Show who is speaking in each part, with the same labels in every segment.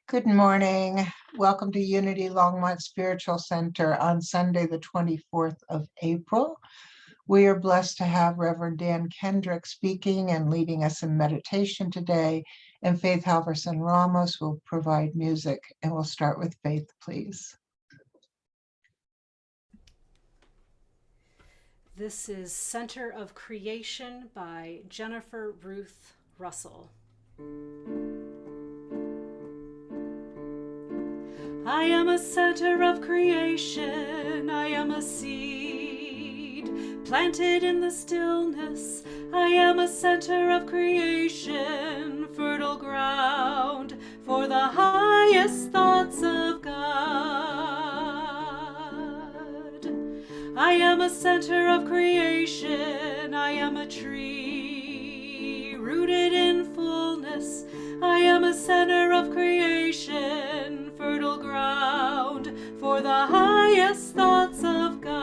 Speaker 1: Good morning. Welcome to Unity Longmont Spiritual Center on Sunday, the 24th of April. We are blessed to have Reverend Dan Kendrick speaking and leading us in meditation today, and Faith Halverson Ramos will provide music. And we'll start with Faith, please.
Speaker 2: This is Center of Creation by Jennifer Ruth Russell. I am a center of creation, I am a seed planted in the stillness. I am a center of creation, fertile ground for the highest thoughts of God. I am a center of creation, I am a tree rooted in fullness. I am a center of creation, fertile ground for the highest thoughts of God.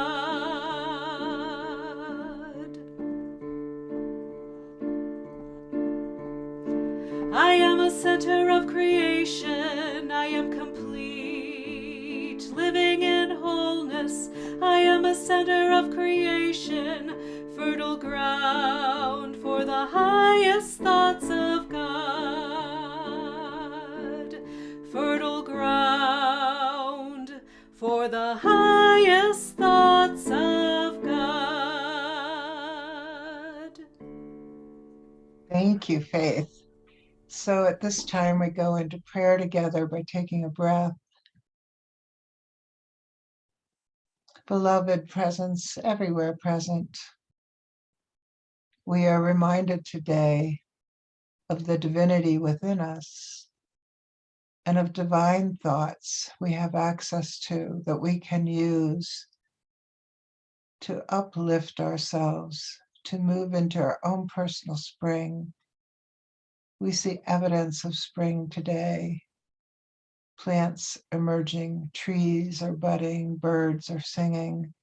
Speaker 2: I am a center of creation, I am complete, living in wholeness. I am a center of creation, fertile ground for the highest thoughts of God. Fertile ground for the highest thoughts of God.
Speaker 1: Thank you, Faith. So at this time, we go into prayer together by taking a breath. Beloved presence, everywhere present, we are reminded today of the divinity within us and of divine thoughts we have access to that we can use to uplift ourselves, to move into our own personal spring. We see evidence of spring today. Plants emerging, trees are budding, birds are singing.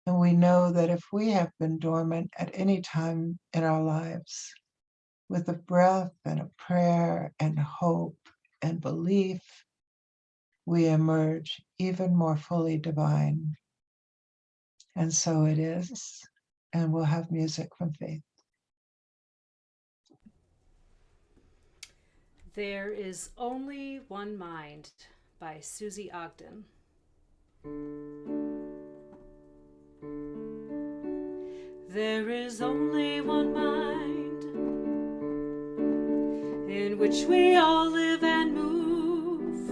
Speaker 1: And we know that if we have been dormant at any time in our lives, with a breath and a prayer and hope and belief, we emerge even more fully divine. And so it is. And we'll have music from Faith.
Speaker 2: There is Only One Mind by Susie Ogden. There is only one mind in which we all live and move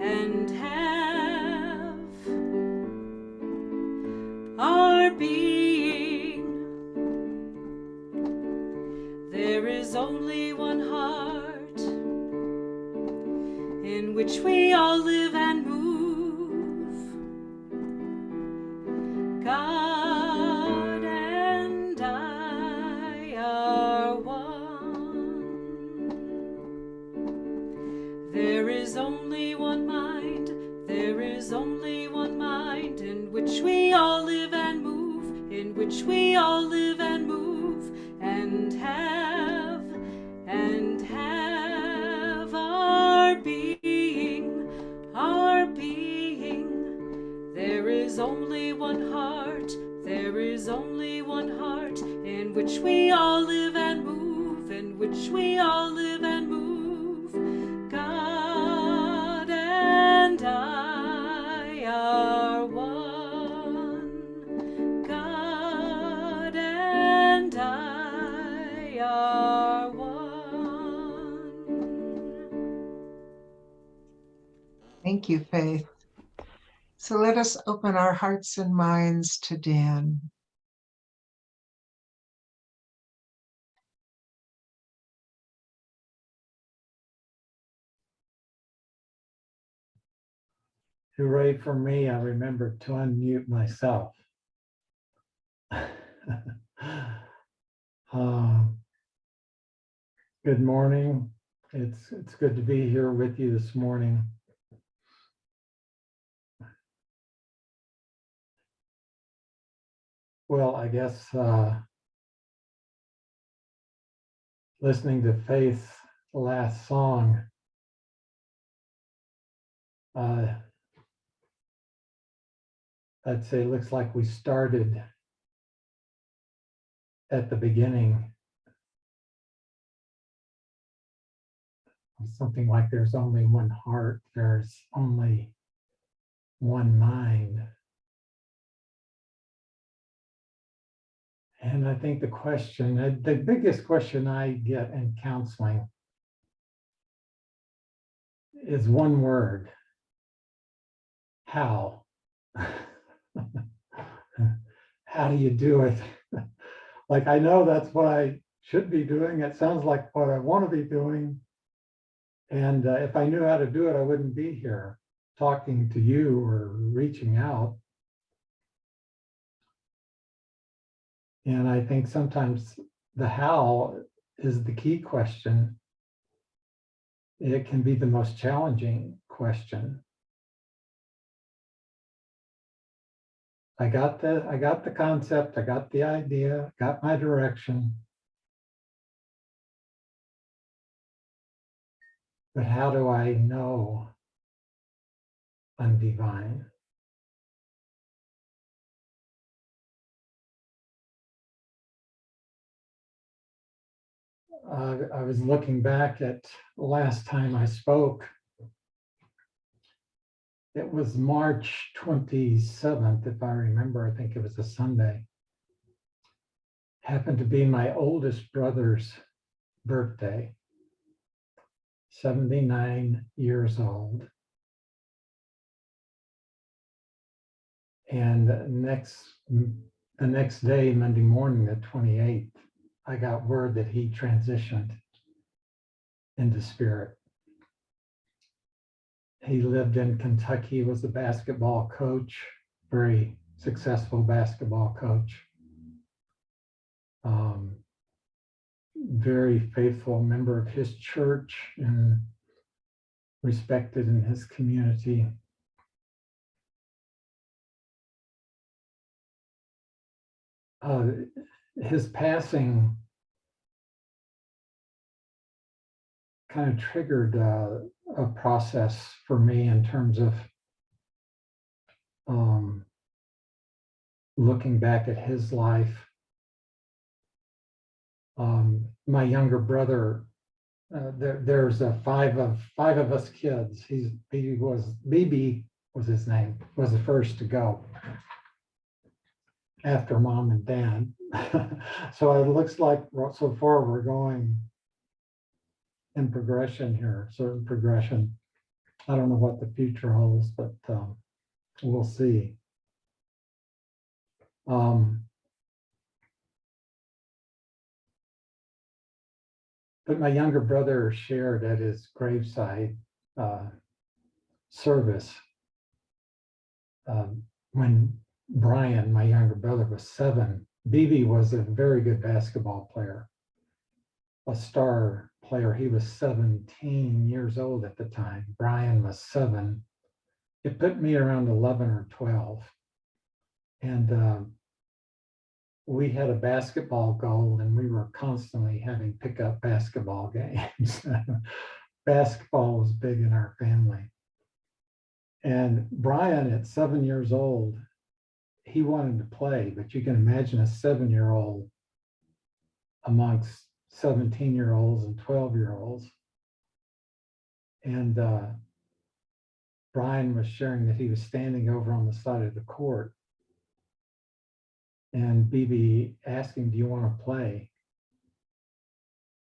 Speaker 2: and have our being. There is only one heart in which we all live and move. God and I are one. There is only one mind, there is only one mind in which we all live and move, in which we all live and move and have our being, our being. There is only one heart, there is only one heart in which we all live and move, in which we all live and move. God and I are one. God and I are one.
Speaker 1: Thank you, Faith. So let us open our hearts and minds to Dan.
Speaker 3: Hooray for me, I remembered to unmute myself. Good morning. It's good to be here with you this morning. Well, I guess listening to Faith last song, I'd say it looks like we started at the beginning. Something like there's only one heart, there's only one mind. And I think the biggest question I get in counseling is one word: how? How do you do it? Like, I know that's what I should be doing. It sounds like what I want to be doing. And if I knew how to do it, I wouldn't be here talking to you or reaching out. And I think sometimes the how is the key question. It can be the most challenging question. I got the concept, I got the idea, got my direction. But how do I know I'm divine? I was looking back at the last time I spoke. It was March 27th, if I remember. I think it was a Sunday. Happened to be my oldest brother's birthday, 79 years old. And the next day, Monday morning, the 28th, I got word that he transitioned into spirit. He lived in Kentucky, was a basketball coach, very successful basketball coach. Very faithful member of his church and respected in his community. His passing kind of triggered a process for me in terms of looking back at his life. My younger brother, there's five of us kids. BB was his name, was the first to go after mom and dad. So it looks like so far we're going in progression here, certain progression. I don't know what the future holds, but we'll see. But my younger brother shared at his graveside service when Brian, my younger brother, was 7. BB was a very good basketball player, a star player. He was 17 years old at the time. Brian was 7. It put me around 11 or 12. And we had a basketball goal, and we were constantly having pickup basketball games. Basketball was big in our family. And Brian, at 7 years old, he wanted to play, but you can imagine a 7-year-old amongst 17-year-olds and 12-year-olds. And Brian was sharing that he was standing over on the side of the court, and BB asked him, "Do you want to play?"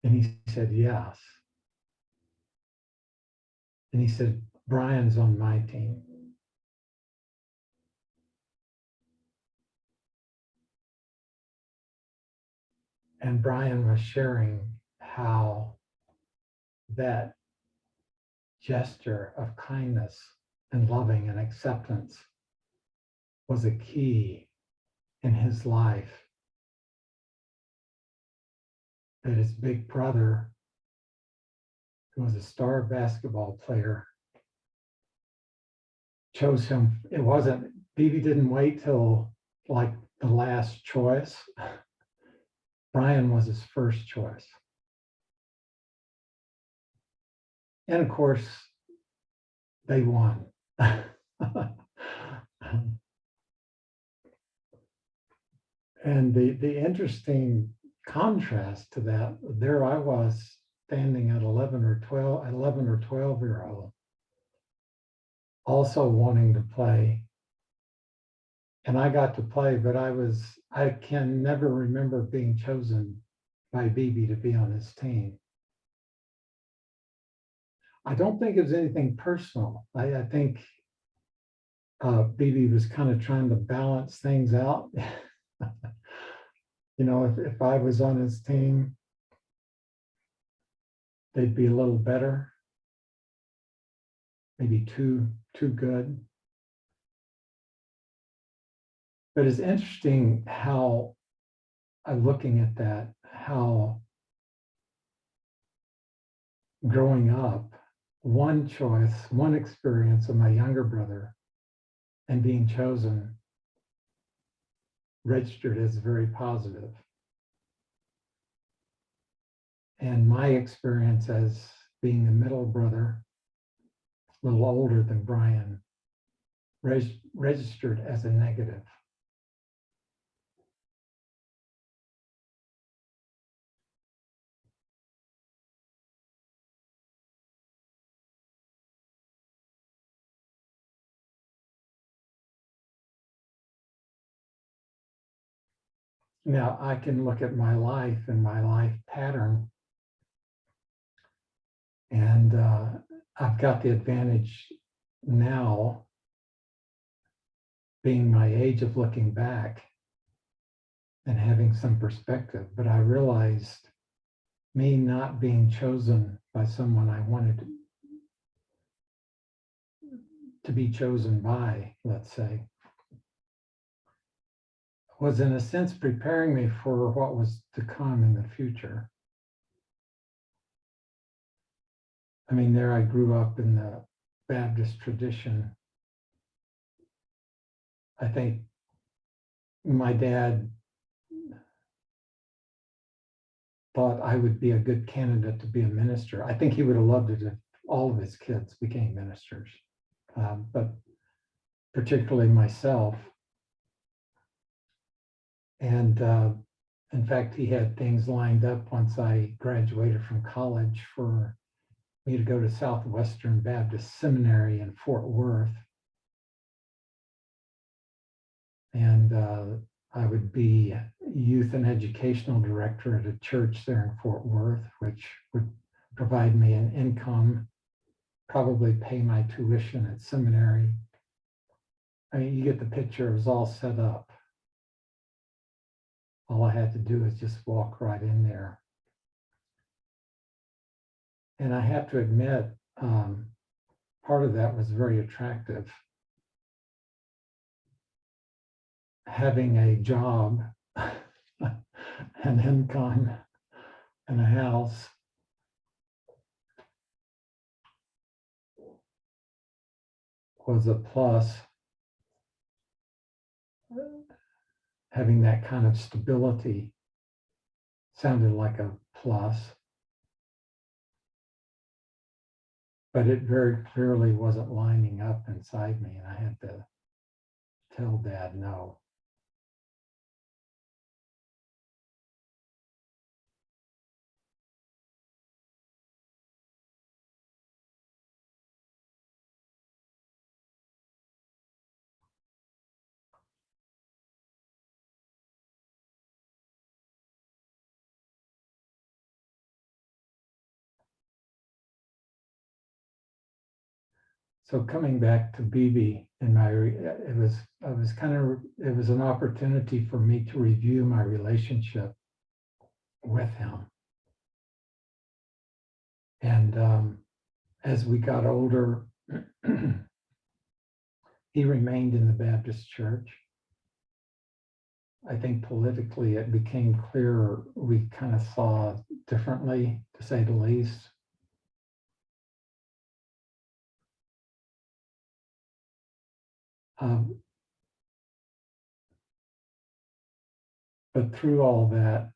Speaker 3: And he said, "Yes." And he said, "Brian's on my team." And Brian was sharing how that gesture of kindness and loving and acceptance was a key in his life. That his big brother, who was a star basketball player, chose him. It wasn't, BB didn't wait till like the last choice. Brian was his first choice. And of course, they won. And the interesting contrast to that, there I was standing at 11 or 12 year old, also wanting to play. And I got to play, but I can never remember being chosen by BB to be on his team. I don't think it was anything personal. I think BB was kind of trying to balance things out. You know, if I was on his team, they'd be a little better, maybe too good. But it's interesting how I'm looking at that, how growing up, one choice, one experience of my younger brother and being chosen registered as very positive. And my experience as being the middle brother, a little older than Brian, registered as a negative. Now I can look at my life and my life pattern, and I've got the advantage now, being my age, of looking back and having some perspective. But I realized me not being chosen by someone I wanted to be chosen by, let's say, was in a sense preparing me for what was to come in the future. I mean, there I grew up in the Baptist tradition. I think my dad thought I would be a good candidate to be a minister. I think he would have loved it if all of his kids became ministers, but particularly myself. And in fact, he had things lined up once I graduated from college for me to go to Southwestern Baptist Seminary in Fort Worth. And I would be youth and educational director at a church there in Fort Worth, which would provide me an income, probably pay my tuition at seminary. I mean, you get the picture. It was all set up. All I had to do was just walk right in there. And I have to admit, part of that was very attractive. Having a job, an income, and a house was a plus. Having that kind of stability sounded like a plus, but it very clearly wasn't lining up inside me, and I had to tell Dad no. So coming back to BB, and it was an opportunity for me to review my relationship with him. And as we got older, he remained in the Baptist church. I think politically it became clear we kind of saw differently, to say the least. But through all that,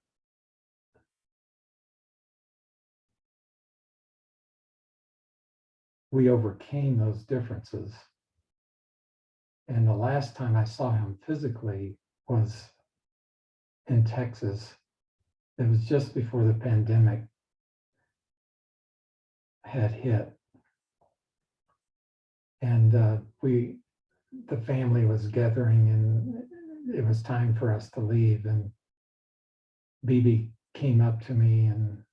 Speaker 3: we overcame those differences. And the last time I saw him physically was in Texas. It was just before the pandemic had hit. And the family was gathering and it was time for us to leave. And BB came up to me, and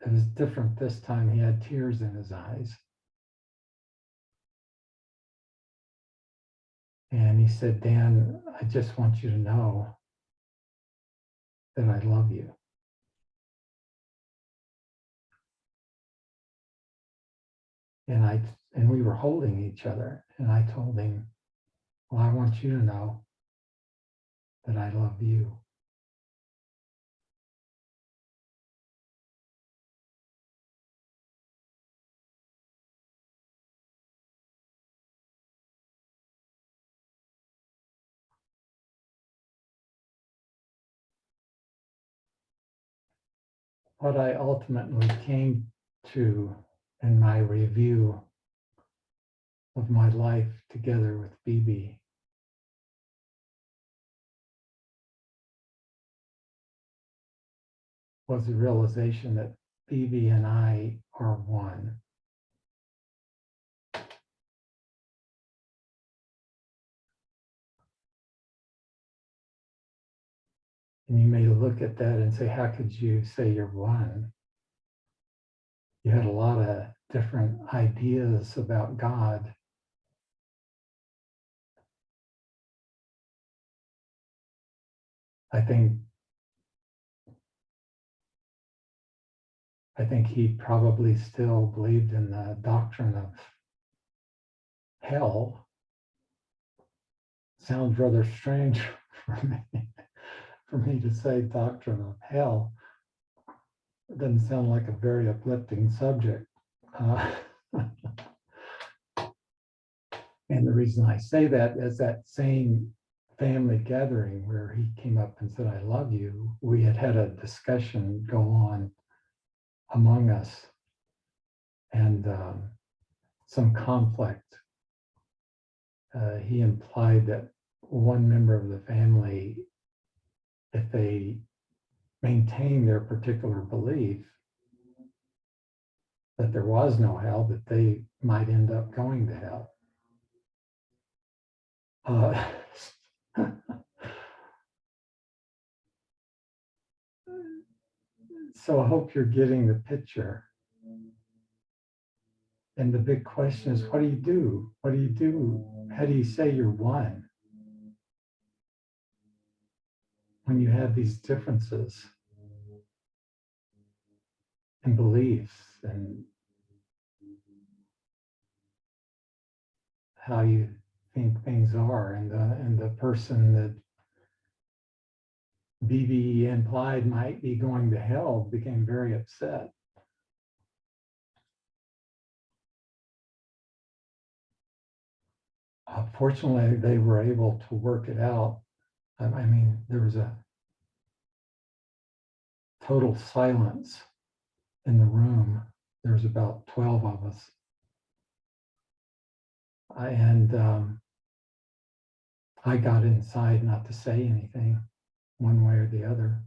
Speaker 3: it was different this time. He had tears in his eyes. And he said, "Dan, I just want you to know that I love you." And we were holding each other. And I told him, "Well, I want you to know that I love you." What I ultimately came to in my review of my life together with BB was the realization that BB and I are one. And you may look at that and say, how could you say you're one? You had a lot of different ideas about God. I think he probably still believed in the doctrine of hell. Sounds rather strange for me to say doctrine of hell. It doesn't sound like a very uplifting subject. And the reason I say that is that same family gathering where he came up and said, "I love you," we had a discussion go on among us, and some conflict. He implied that one member of the family, if they maintain their particular belief that there was no hell, that they might end up going to hell. So I hope you're getting the picture. And the big question is, what do you do? What do you do? How do you say you're one when you have these differences in beliefs and how you think things are? And the person that BB implied might be going to hell became very upset. Fortunately, they were able to work it out. I mean, there was a total silence in the room. There was about 12 of us. I got inside not to say anything one way or the other.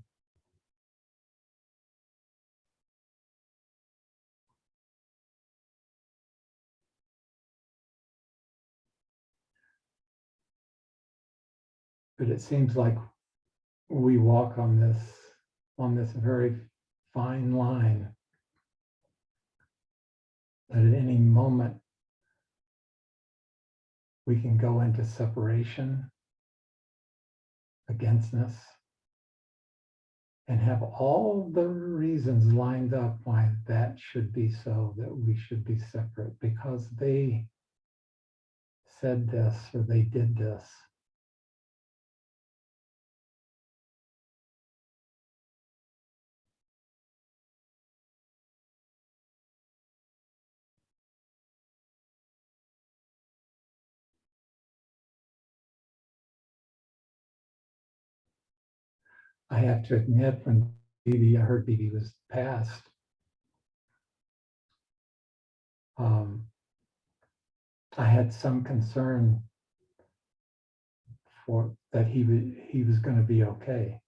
Speaker 3: But it seems like we walk on this very fine line that at any moment we can go into separation, againstness, and have all the reasons lined up why that should be so, that we should be separate because they said this or they did this. I have to admit, when I heard BB was passed, I had some concern for that he was going to be okay.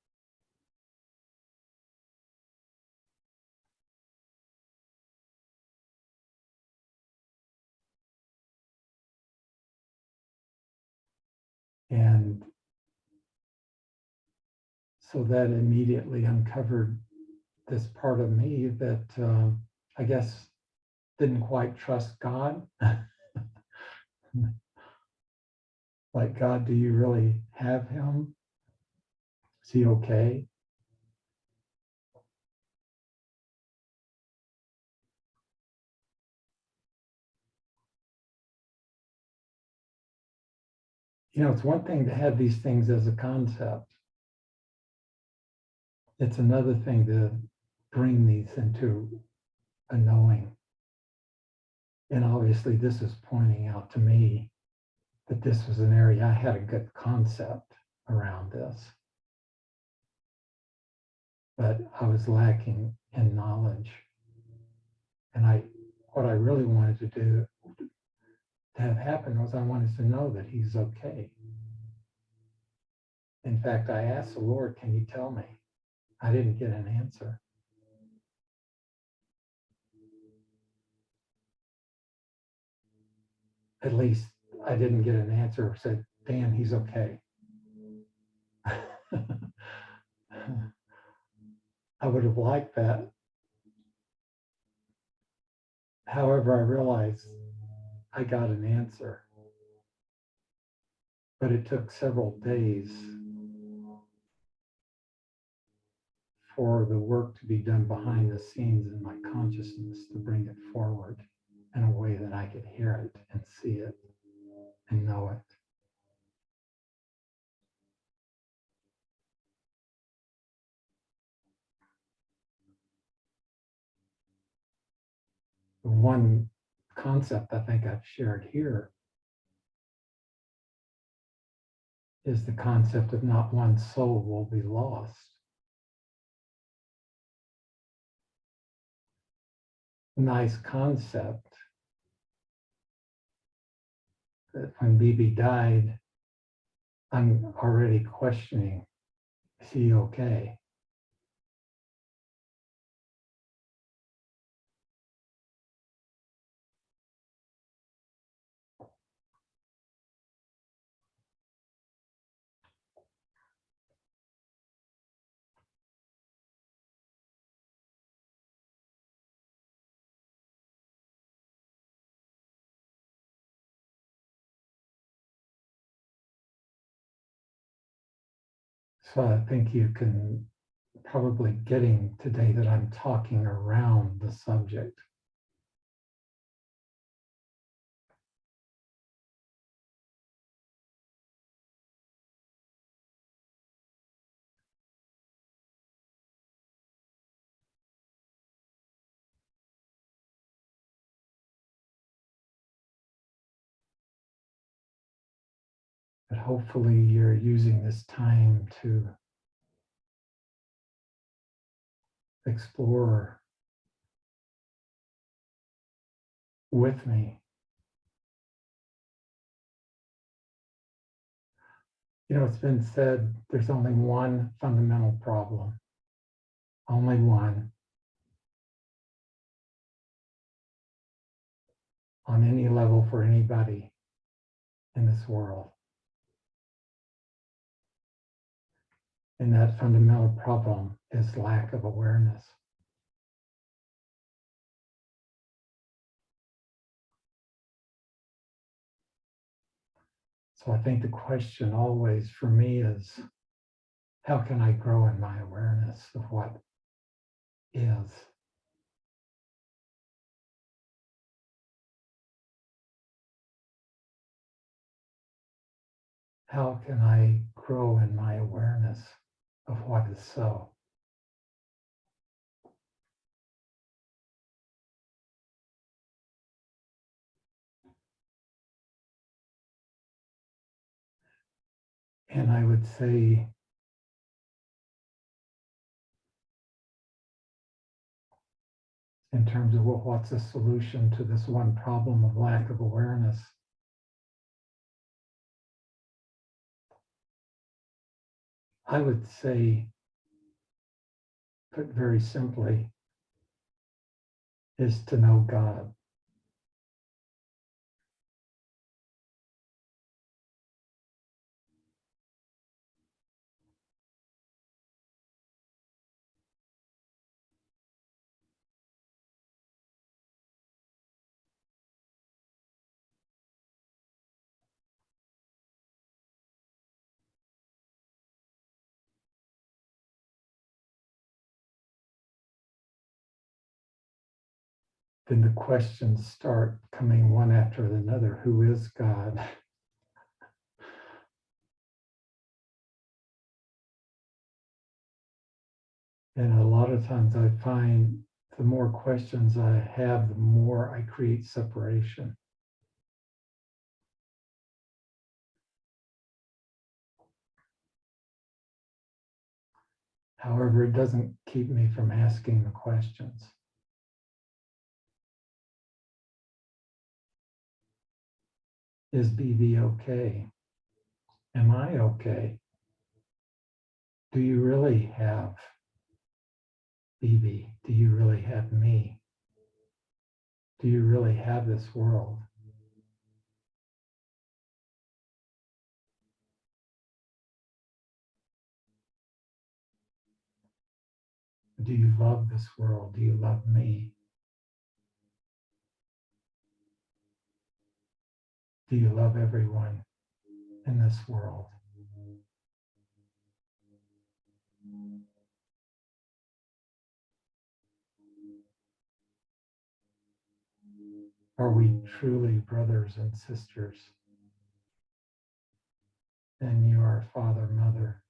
Speaker 3: And so that immediately uncovered this part of me that I guess didn't quite trust God. Like, God, do you really have him? Is he okay? You know, it's one thing to have these things as a concept. It's another thing to bring these into a knowing. And obviously, this is pointing out to me that this was an area I had a good concept around this. But I was lacking in knowledge. And what I really wanted to do to have happen was I wanted to know that he's okay. In fact, I asked the Lord, can you tell me? I didn't get an answer. At least I didn't get an answer that said, Dan, he's okay. I would have liked that. However, I realized I got an answer. But it took several days for the work to be done behind the scenes in my consciousness to bring it forward in a way that I could hear it and see it and know it. The one concept I think I've shared here is the concept of not one soul will be lost. Nice concept that when Bibi died, I'm already questioning, is he okay? So I think you can probably getting today that I'm talking around the subject. But hopefully you're using this time to explore with me. You know, it's been said there's only one fundamental problem, only one, on any level for anybody in this world. And that fundamental problem is lack of awareness. So I think the question always for me is, how can I grow in my awareness of what is? How can I grow in my awareness of what is so? And I would say, in terms of, well, what's the solution to this one problem of lack of awareness? I would say, put very simply, is to know God. Then the questions start coming one after another. Who is God? And a lot of times I find the more questions I have, the more I create separation. However, it doesn't keep me from asking the questions. Is BB okay? Am I okay? Do you really have BB? Do you really have me? Do you really have this world? Do you love this world? Do you love me? Do you love everyone in this world? Are we truly brothers and sisters? And you are father, mother.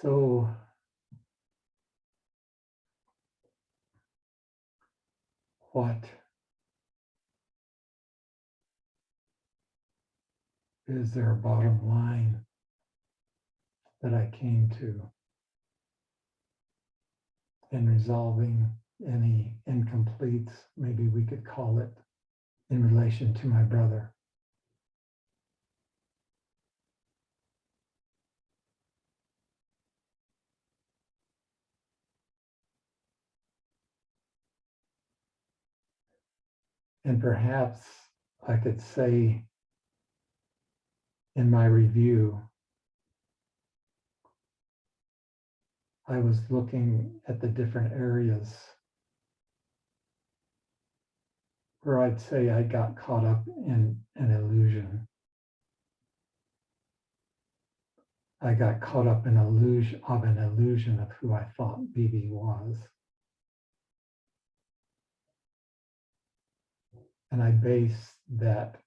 Speaker 3: So what is there a bottom line that I came to in resolving any incompletes, maybe we could call it, in relation to my brother? And perhaps I could say in my review, I was looking at the different areas where I'd say I got caught up in an illusion. I got caught up in an illusion of who I thought BB was. And I based that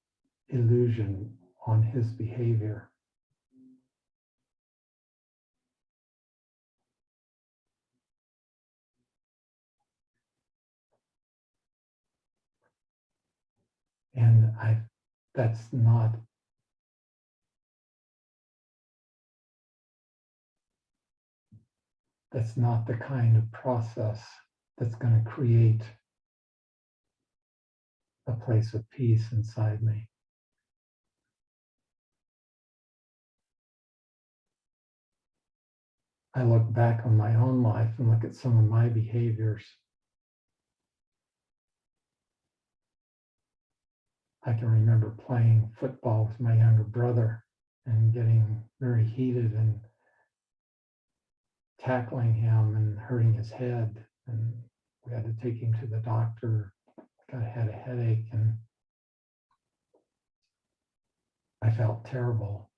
Speaker 3: illusion on his behavior. And that's not the kind of process that's going to create a place of peace inside me. I look back on my own life and look at some of my behaviors. I can remember playing football with my younger brother and getting very heated and tackling him and hurting his head. And we had to take him to the doctor, had a headache, and I felt terrible.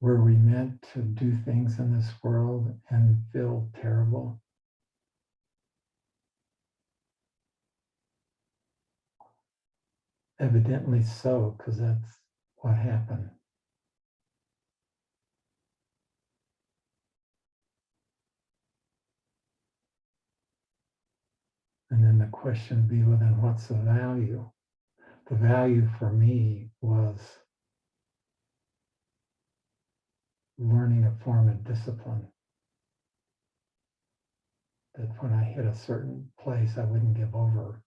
Speaker 3: Were we meant to do things in this world and feel terrible? Evidently so, because that's what happened. And then the question would be, well, then what's the value? The value for me was learning a form of discipline. That when I hit a certain place, I wouldn't give over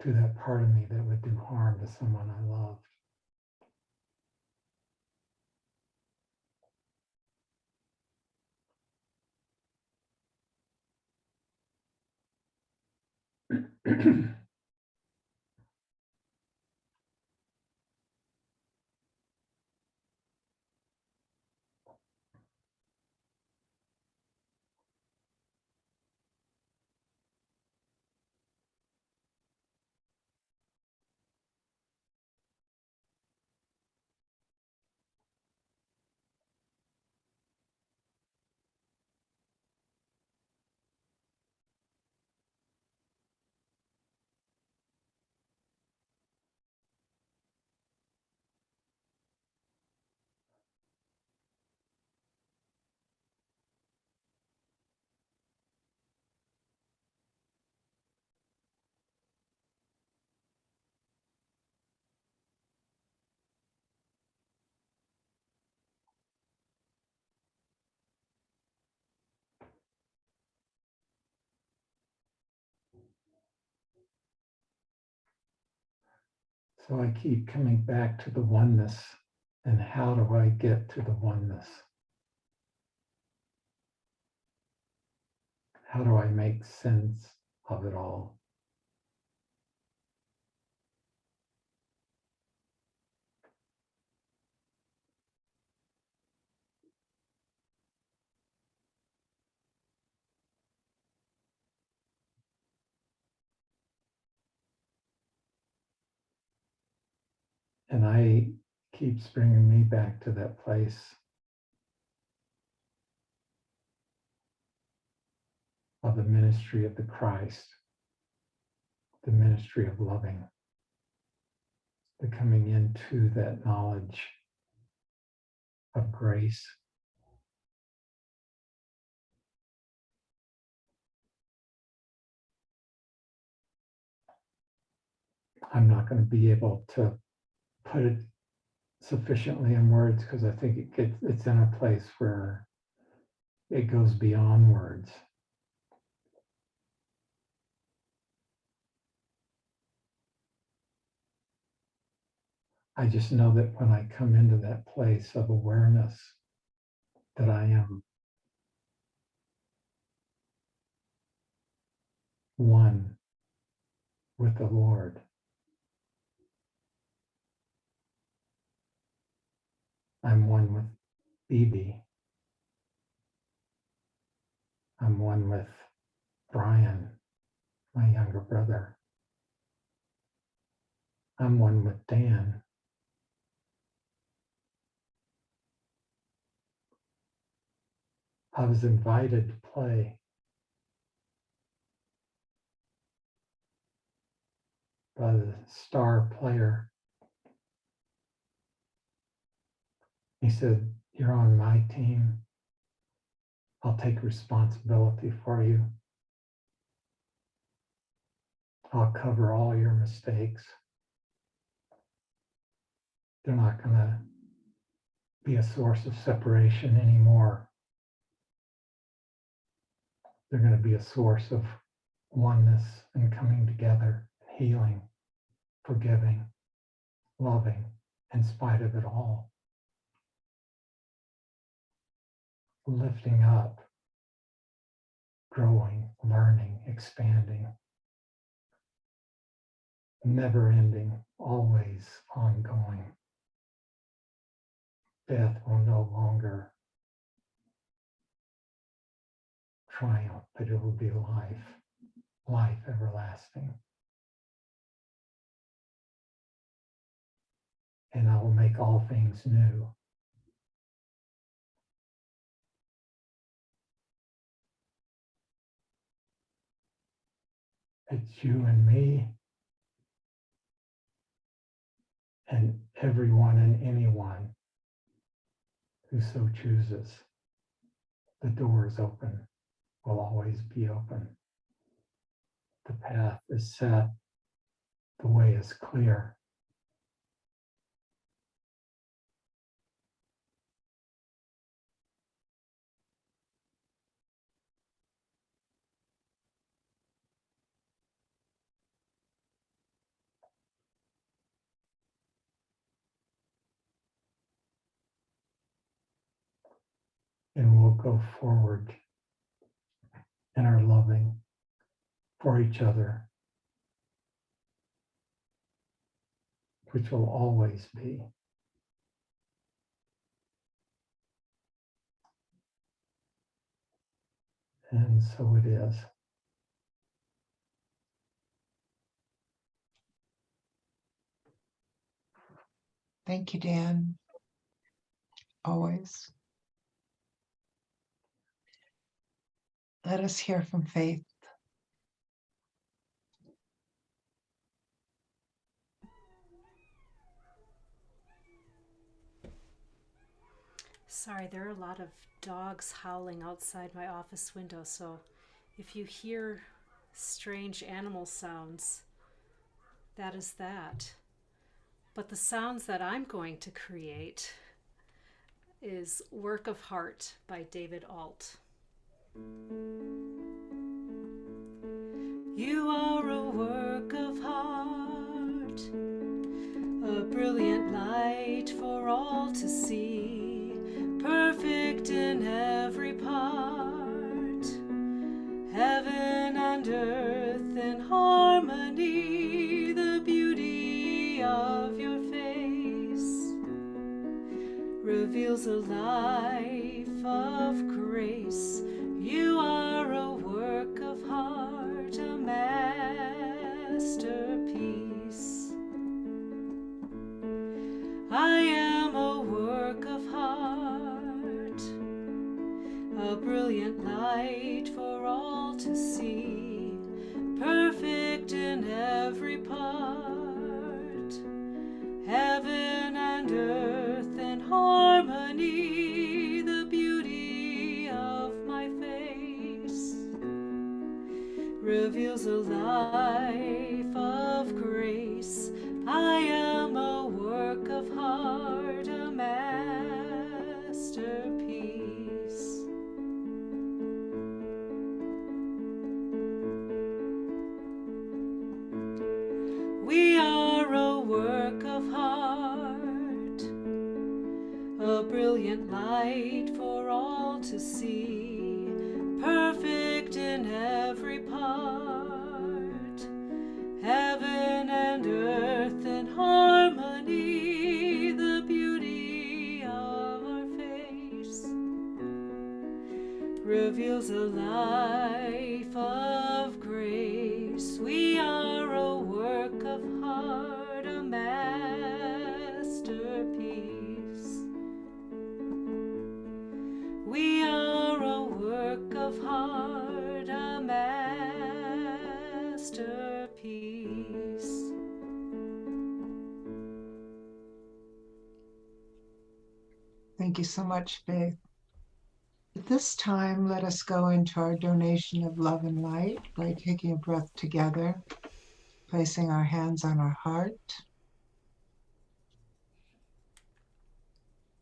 Speaker 3: to that part of me that would do harm to someone I loved. So I keep coming back to the oneness. And how do I get to the oneness? How do I make sense of it all? And I keeps bringing me back to that place of the ministry of the Christ, the ministry of loving, the coming into that knowledge of grace. I'm not going to be able to put it sufficiently in words because I think it's in a place where it goes beyond words. I just know that when I come into that place of awareness that I am one with the Lord. I'm one with Phoebe. I'm one with Brian, my younger brother. I'm one with Dan. I was invited to play by the star player. He said, "You're on my team. I'll take responsibility for you. I'll cover all your mistakes. They're not going to be a source of separation anymore. They're going to be a source of oneness and coming together, healing, forgiving, loving, in spite of it all, lifting up, growing, learning, expanding, never ending, always ongoing. Death will no longer triumph, but it will be life, life everlasting. And I will make all things new." It's you and me and everyone and anyone who so chooses. The door is open, will always be open. The path is set, the way is clear. And we'll go forward in our loving for each other, which will always be. And so it is.
Speaker 1: Thank you, Dan. Always. Let us hear from Faith.
Speaker 2: Sorry, there are a lot of dogs howling outside my office window, so if you hear strange animal sounds, that is that. But the sounds that I'm going to create is Work of Heart by David Alt. You are a work of heart, a brilliant light for all to see, perfect in every part, heaven and earth in harmony, the beauty of your face reveals a life of grace. You are a work of heart, a masterpiece. I am a work of heart, a brilliant light for all to see, perfect in every part, heaven and earth in harmony, the beauty of my face reveals a life of grace. I am a work of heart, a masterpiece. We are a work of heart, a brilliant light for all to see, perfect in every part, heaven and earth in harmony, the beauty of our face reveals a life of grace. We are a work of art, a masterpiece. We are a work of art, a masterpiece.
Speaker 1: Thank you so much, Faith. At this time, let us go into our donation of love and light by taking a breath together, placing our hands on our heart,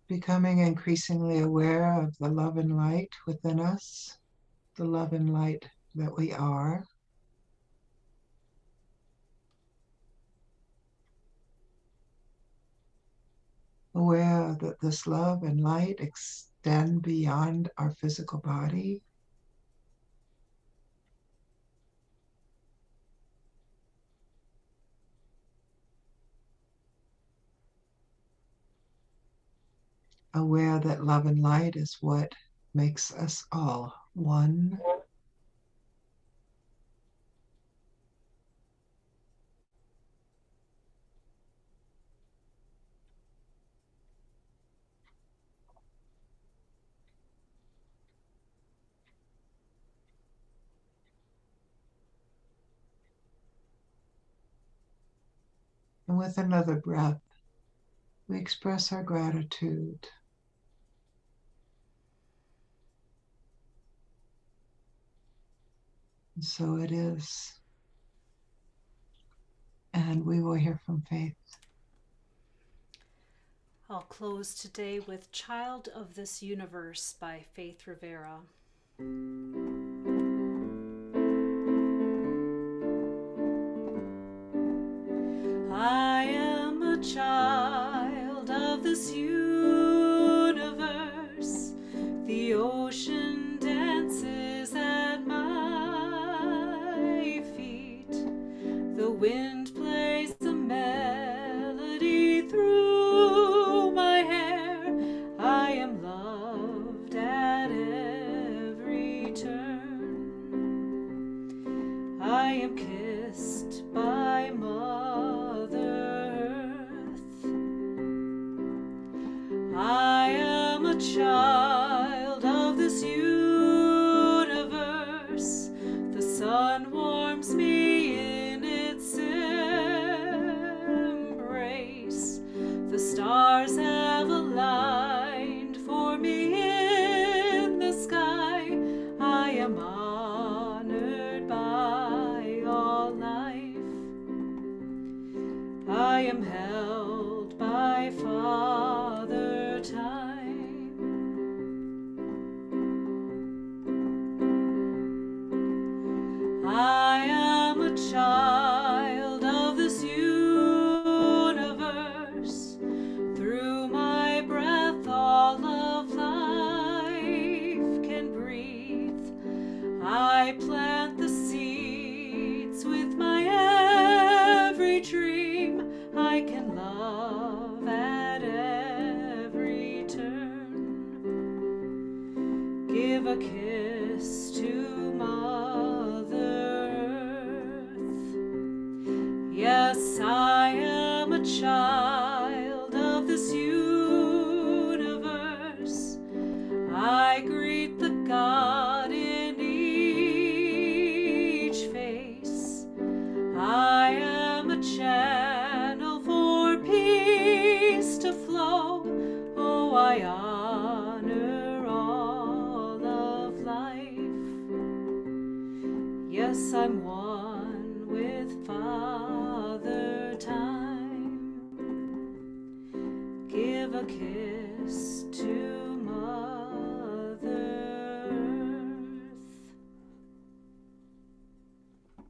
Speaker 1: becoming increasingly aware of the love and light within us, the love and light that we are. Aware that this love and light extend beyond our physical body. Aware that love and light is what makes us all one. And with another breath, we express our gratitude. And so it is. And we will hear from Faith.
Speaker 2: I'll close today with Child of This Universe by Faith Rivera. I am a child of this universe. The ocean dances at my feet. The wind plays the melody through my hair. I am loved at every turn. I am kissed by Mother Earth. I am a child of this universe. The sun warms me in its embrace. The stars have aligned for me in the sky. I am honored by all life. I am held by Father Time. I am a child of this universe. Through my breath all of life can breathe. I plant the seeds with my every dream. I can love at every turn. Give a kiss to Mother Earth. Yes, I am a child of this universe. I greet the God in each face. I am a channel for peace to flow. Oh, I honor all of life. Yes, I'm one with Father Time. Give a kiss to